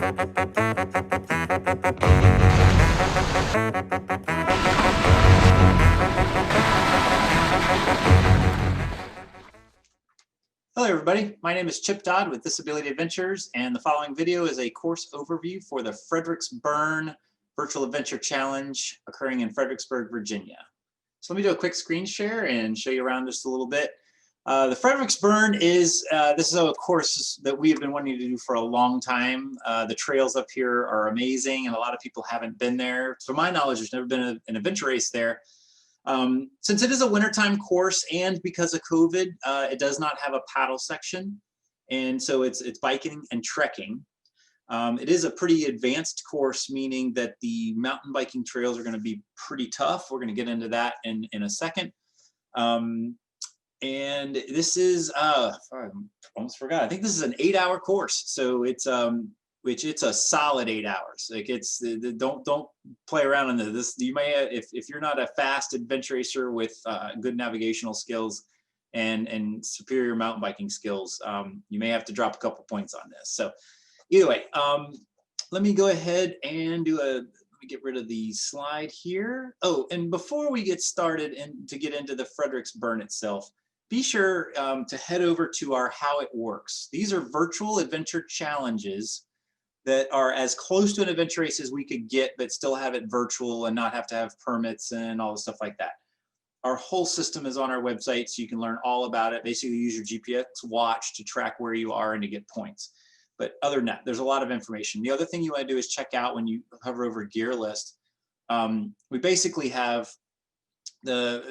Hello everybody, my name is Chip Dodd with ThisABILITY Adventures, and the following video is a course overview for the FredericksBURN Virtual Adventure Challenge occurring in Fredericksburg, Virginia. So let me do a quick screen share and show you around just a little bit. The FredericksBURN is, this is a course that we have been wanting to do for a long time. The trails up here are amazing and a lot of people haven't been there. To my knowledge, there's never been an adventure race there. Since it is a wintertime course and because of COVID, it does not have a paddle section. And so it's biking and trekking. It is a pretty advanced course, meaning that the mountain biking trails are going to be pretty tough. We're going to get into that in a second. And this is, I almost forgot, I think this is an 8-hour course. So it's, it's a solid 8 hours. Like don't play around in this. You may, if you're not a fast adventure racer with good navigational skills and superior mountain biking skills, you may have to drop a couple points on this. So either way, let me go ahead and do let me get rid of the slide here. Oh, and before we get started and to get into the FredericksBURN itself, be sure to head over to our How It Works. These are virtual adventure challenges that are as close to an adventure race as we could get, but still have it virtual and not have to have permits and all the stuff like that. Our whole system is on our website, so you can learn all about it. Basically, use your GPS watch to track where you are and to get points. But other than that, there's a lot of information. The other thing you want to do is check out when you hover over gear list. We basically have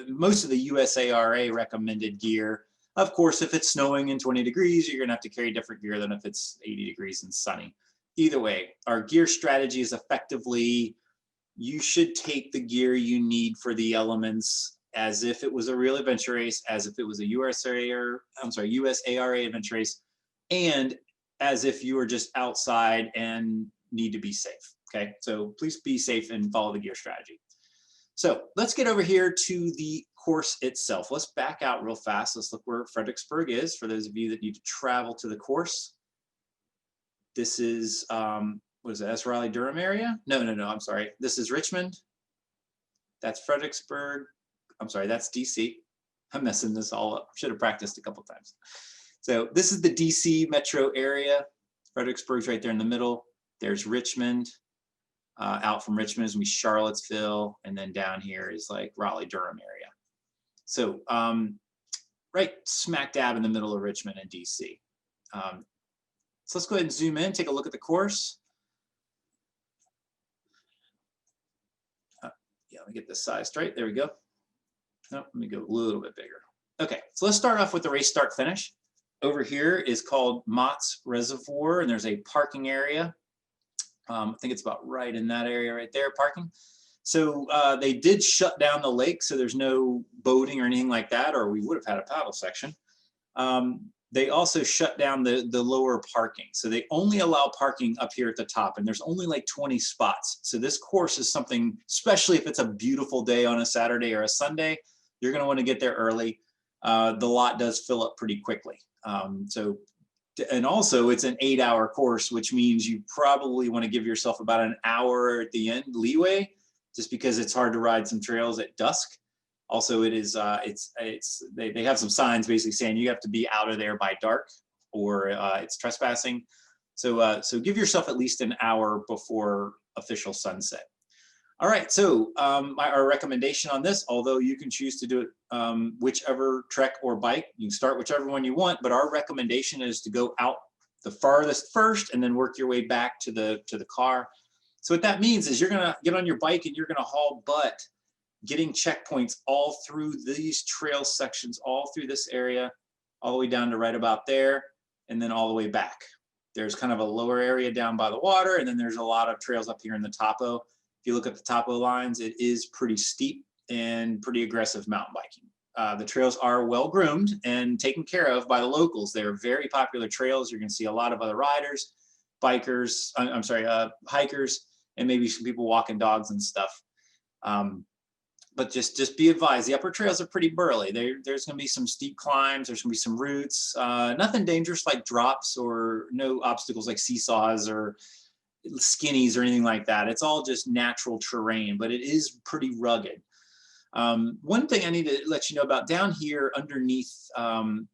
most of the USARA recommended gear. Of course, if it's snowing and 20 degrees, you're gonna have to carry different gear than if it's 80 degrees and sunny. Either way, our gear strategy is effectively, you should take the gear you need for the elements as if it was a real adventure race, as if it was a USARA adventure race, and as if you were just outside and need to be safe, okay? So please be safe and follow the gear strategy. So let's get over here to the course itself. Let's back out real fast. Let's look where Fredericksburg is for those of you that need to travel to the course. This is, what is it, that's Raleigh-Durham area? No, I'm sorry. This is Richmond. That's Fredericksburg. I'm sorry, that's DC. I'm messing this all up. Should have practiced a couple times. So this is the DC metro area. Fredericksburg's right there in the middle. There's Richmond. Out from Richmond is gonna be Charlottesville, and then down here is like Raleigh-Durham area. So right smack dab in the middle of Richmond and DC. So let's go ahead and zoom in, take a look at the course. Yeah, let me get this size straight. There we go. No, let me go a little bit bigger. Okay, so let's start off with the race start finish. Over here is called Mott's Reservoir, and there's a parking area. I think it's about right in that area right there, parking. So they did shut down the lake, so there's no boating or anything like that, or we would have had a paddle section. They also shut down the lower parking. So they only allow parking up here at the top, and there's only like 20 spots. So this course is something, especially if it's a beautiful day on a Saturday or a Sunday, you're gonna wanna get there early. The lot does fill up pretty quickly. And also it's an 8-hour course, which means you probably want to give yourself about an hour at the end leeway, just because it's hard to ride some trails at dusk. Also, it is they have some signs basically saying you have to be out of there by dark, or it's trespassing. So give yourself at least an hour before official sunset. All right, so our recommendation on this, although you can choose to do it whichever trek or bike, you can start whichever one you want, but our recommendation is to go out the farthest first and then work your way back to the car. So what that means is you're gonna get on your bike and you're gonna haul butt, getting checkpoints all through these trail sections, all through this area, all the way down to right about there, and then all the way back. There's kind of a lower area down by the water, and then there's a lot of trails up here in the topo. If you look at the topo lines, it is pretty steep and pretty aggressive mountain biking. The trails are well groomed and taken care of by the locals. They're very popular trails. You're gonna see a lot of other riders, bikers, hikers, and maybe some people walking dogs and stuff. But just be advised, the upper trails are pretty burly. There's gonna be some steep climbs, there's gonna be some roots, nothing dangerous like drops or no obstacles like seesaws or skinnies or anything like that. It's all just natural terrain, but it is pretty rugged. One thing I need to let you know about down here underneath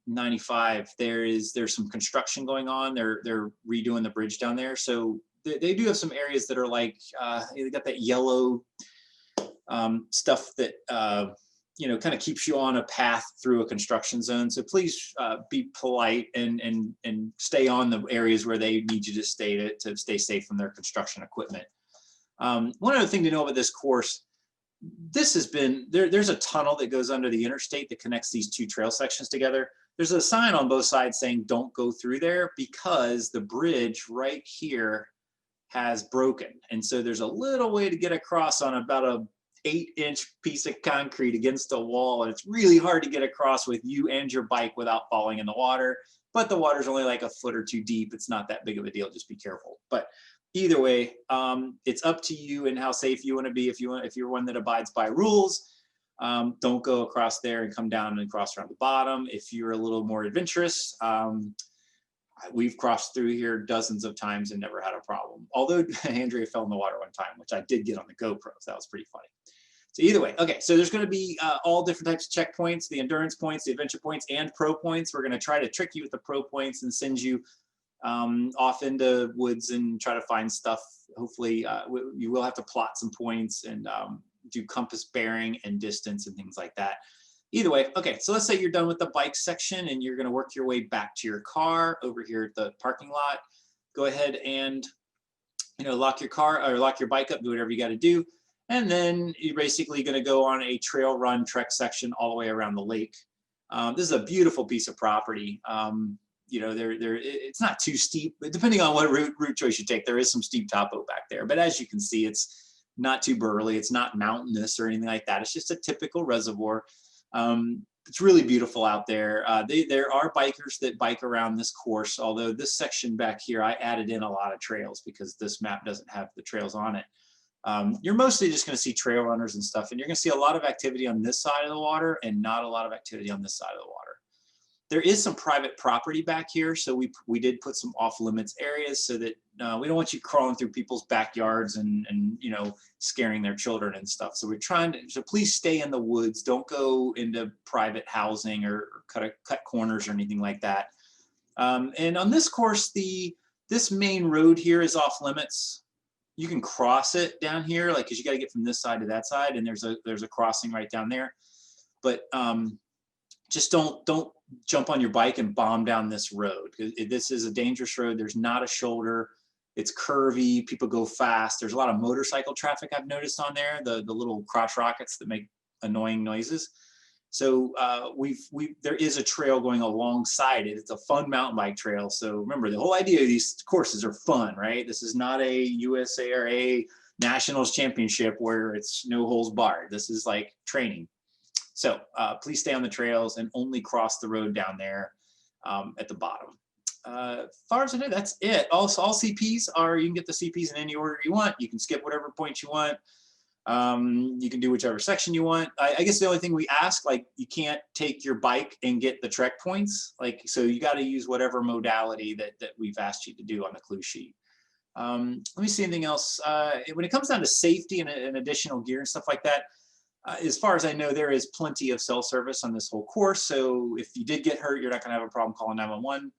95, there's some construction going on. They're redoing the bridge down there. So they do have some areas that are like, they got that yellow stuff that, you know, kind of keeps you on a path through a construction zone. So please be polite and stay on the areas where they need you to stay safe from their construction equipment. One other thing to know about this course, this has been, there's a tunnel that goes under the interstate that connects these two trail sections together. There's a sign on both sides saying don't go through there because the bridge right here has broken. And so there's a little way to get across on about a 8-inch piece of concrete against a wall, and it's really hard to get across with you and your bike without falling in the water. But the water's only like a foot or two deep. It's not that big of a deal. Just be careful. But either way, it's up to you and how safe you want to be. If you're one that abides by rules, don't go across there and come down and cross around the bottom. If you're a little more adventurous, we've crossed through here dozens of times and never had a problem. Although Andrea fell in the water one time, which I did get on the GoPro, so that was pretty funny. So either way, okay, so there's going to be all different types of checkpoints, the endurance points, the adventure points, and pro points. We're going to try to trick you with the pro points and send you off into woods and try to find stuff. Hopefully, you will have to plot some points and do compass bearing and distance and things like that. Either way, okay, so let's say you're done with the bike section and you're going to work your way back to your car over here at the parking lot. Go ahead and, you know, lock your car or lock your bike up, do whatever you got to do. And then you're basically going to go on a trail run trek section all the way around the lake. This is a beautiful piece of property. You know, it's not too steep, but depending on what route choice you take, there is some steep topo back there. But as you can see, it's not too burly. It's not mountainous or anything like that. It's just a typical reservoir. It's really beautiful out there. There are bikers that bike around this course, although this section back here, I added in a lot of trails because this map doesn't have the trails on it. You're mostly just going to see trail runners and stuff, and you're going to see a lot of activity on this side of the water and not a lot of activity on this side of the water. There is some private property back here, so we did put some off limits areas so that we don't want you crawling through people's backyards and you know, scaring their children and stuff. So we're trying to, so please stay in the woods. Don't go into private housing or cut corners or anything like that. And on this course, this main road here is off limits. You can cross it down here, like, because you got to get from this side to that side, and there's a crossing right down there. But just don't jump on your bike and bomb down this road. This is a dangerous road. There's not a shoulder. It's curvy. People go fast. There's a lot of motorcycle traffic I've noticed on there, the little crotch rockets that make annoying noises. So there is a trail going alongside it. It's a fun mountain bike trail. So remember, the whole idea of these courses are fun, right? This is not a USARA Nationals Championship where it's no holes barred. This is like training. So please stay on the trails and only cross the road down there at the bottom. As far as I know, that's it. Also, all CPs are, you can get the CPs in any order you want. You can skip whatever points you want. You can do whichever section you want. I guess the only thing we ask, like, you can't take your bike and get the trek points. Like, so you got to use whatever modality that we've asked you to do on the clue sheet. Let me see anything else. When it comes down to safety and additional gear and stuff like that, as far as I know, there is plenty of cell service on this whole course. So if you did get hurt, you're not going to have a problem calling 911.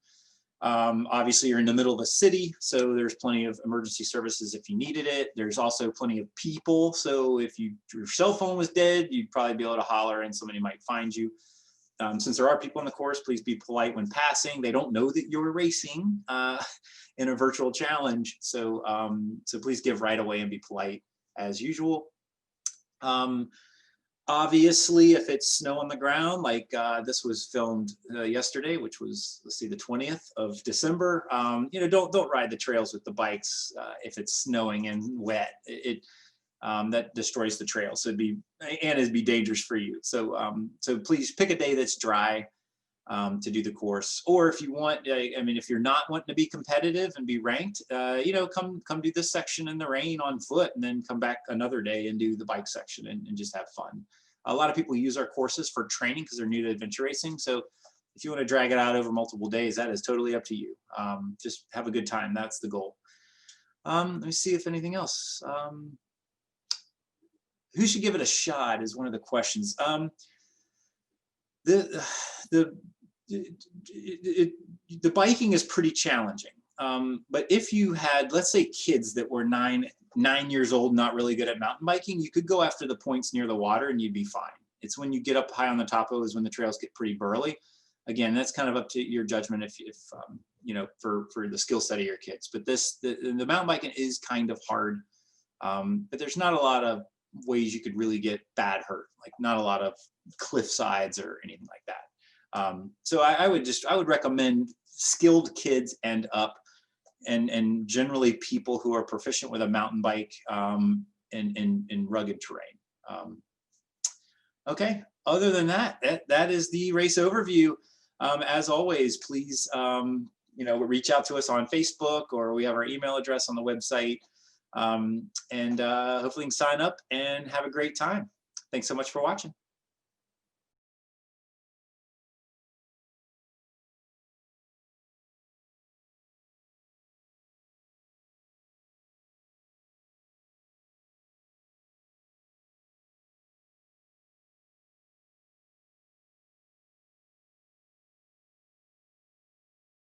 Obviously, you're in the middle of a city, so there's plenty of emergency services if you needed it. There's also plenty of people. So if your cell phone was dead, you'd probably be able to holler and somebody might find you. Since there are people in the course, please be polite when passing. They don't know that you're racing in a virtual challenge. So, so please give right away and be polite as usual. Obviously, if it's snow on the ground, like this was filmed yesterday, which was, let's see, the 20th of December, you know, don't ride the trails with the bikes if it's snowing and wet. That destroys the trail. So it'd be dangerous for you. So so please pick a day that's dry to do the course. Or if you want, I mean, if you're not wanting to be competitive and be ranked, you know, come do this section in the rain on foot and then come back another day and do the bike section and just have fun. A lot of people use our courses for training because they're new to adventure racing. So if you want to drag it out over multiple days, that is totally up to you. Just have a good time. That's the goal. Let me see if anything else. Who should give it a shot is one of the questions. The the the biking is pretty challenging. But if you had, let's say, kids that were nine years old, not really good at mountain biking, you could go after the points near the water and you'd be fine. It's when you get up high on the top of it is when the trails get pretty burly. Again, that's kind of up to your judgment if you know, for the skill set of your kids. But the mountain biking is kind of hard. But there's not a lot of ways you could really get bad hurt, like not a lot of cliff sides or anything like that. So I would recommend skilled kids and up, and generally people who are proficient with a mountain bike in rugged terrain. Okay, other than that is the race overview. As always, please you know, reach out to us on Facebook, or we have our email address on the website. And hopefully you can sign up and have a great time. Thanks so much for watching.